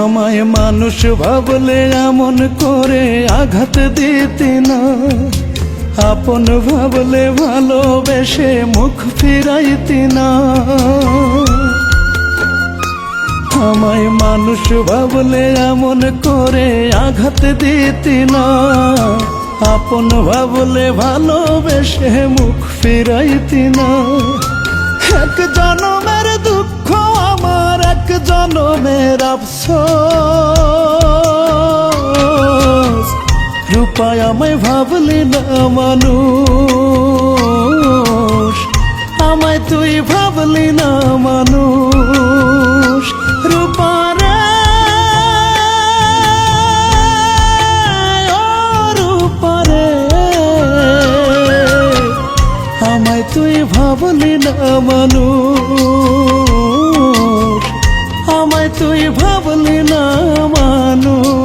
আমায় মানুষ ভাবলে এমন করে আঘাত দিতি না, আপন ভাবলে ভালোবেসে মুখ ফিরাইতি না। আমায় মানুষ ভাবলে এমন করে আঘাত দিতি না, আপন ভাবলে ভালোবেসে মুখ ফিরাইতি না। এক জনমের দুঃখ আমার এক জনমের আফসোস, রূপায় আমায় ভাবলি না মানুষ, আমায় তুই ভাবলি না মানুষ। রূপারে ও রূপারে, আমায় তুই ভাবলি না মানুষ, আমায় তুই ভাবলি না মানুষ।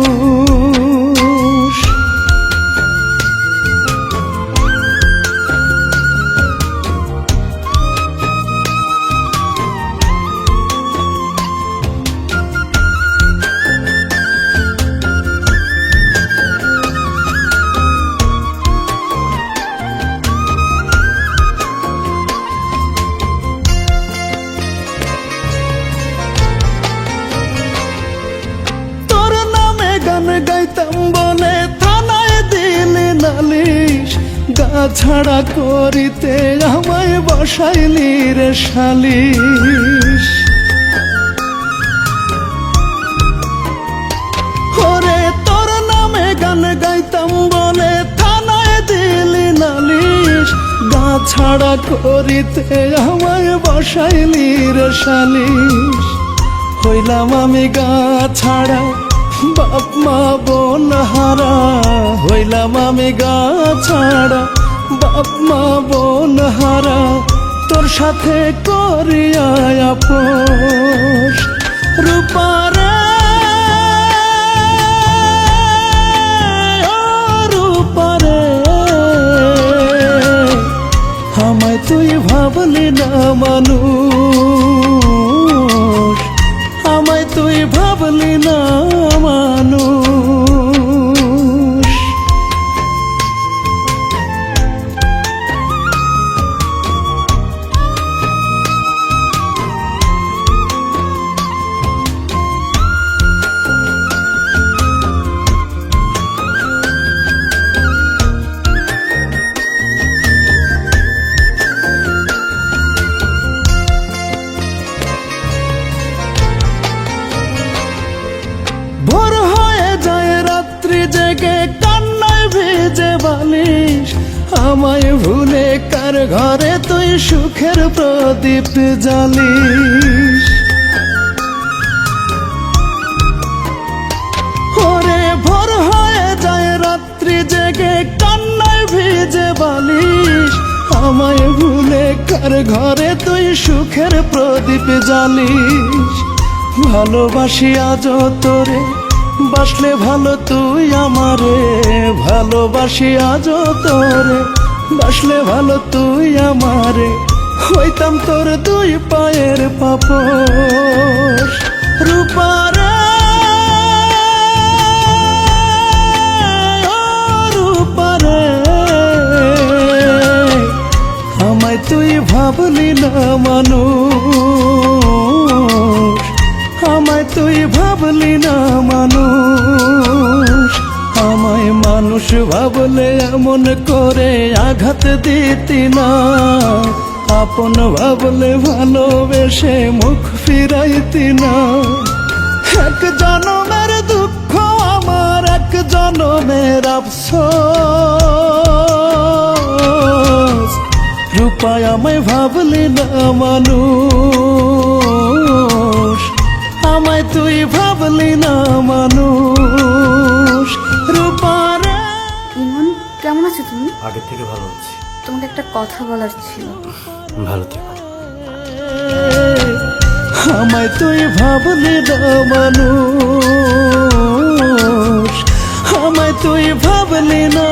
গাইতাম বলে থানায় দিলি নালিশ, গা ছাড়া করিতে আমায় বসাইলি রে সালিশ। ওরে তোর নামে গান গাইতাম বলে থানায় দিলি নালিশ, গা ছাড়া করিতে আমায় বসাইলি রে সালিশ। হইলাম আমি গা ছাড়া বাপ মা বোন হারা, হইলাম আমি গা ছাড়া বাপ মা বোন হারা, তোর সাথে করিয়া আপোষ। রূপারে ও রূপারে, আমায় তুই ভাবলি না মানুষ, আমায় তুই ভাবলি না মানুষ। ভোর হয়ে যায় রাত্রি জেগে কান্নায় ভিজে বালিশ, আমায় ভুলে কার ঘরে তুই সুখের প্রদীপ জ্বালিস। ওরে ভোর হয়ে যায় রাত্রি জেগে কান্নায় ভিজে বালিশ, আমায় ভুলে কার ঘরে তুই সুখের প্রদীপ জ্বালিস। ভালোবাসি আজ তোরে, বাসলে ভালো তুই আমারে, ভালোবাসি আজ তোরে, বাসলে ভালো তুই আমারে, হইতাম তোর দুই পায়ের পাপোশ। রূপারে ও রূপারে, আমায় তুই ভাবলি না মানুষ, আমায় তুই ভাবলি না মানুষ। আমায় মানুষ ভাবলে এমন করে আঘাত দিতি না, আপন ভাবলে ভালোবেসে মুখ ফিরাইতি না। এক জনমের দুঃখ আমার এক জনমের আফসোস, রূপায় আমায় ভাবলি না মানুষ, আমায় তুই ভাবলি না মানুষ। রূপারে ইমন, কেমন আছো তুমি? আগের থেকে ভালো আছি। তোমাকে একটা কথা বলার ছিল। ভালো থেকো। আমায় তুই ভাবলি না মানুষ, আমায় তুই ভাবলি না।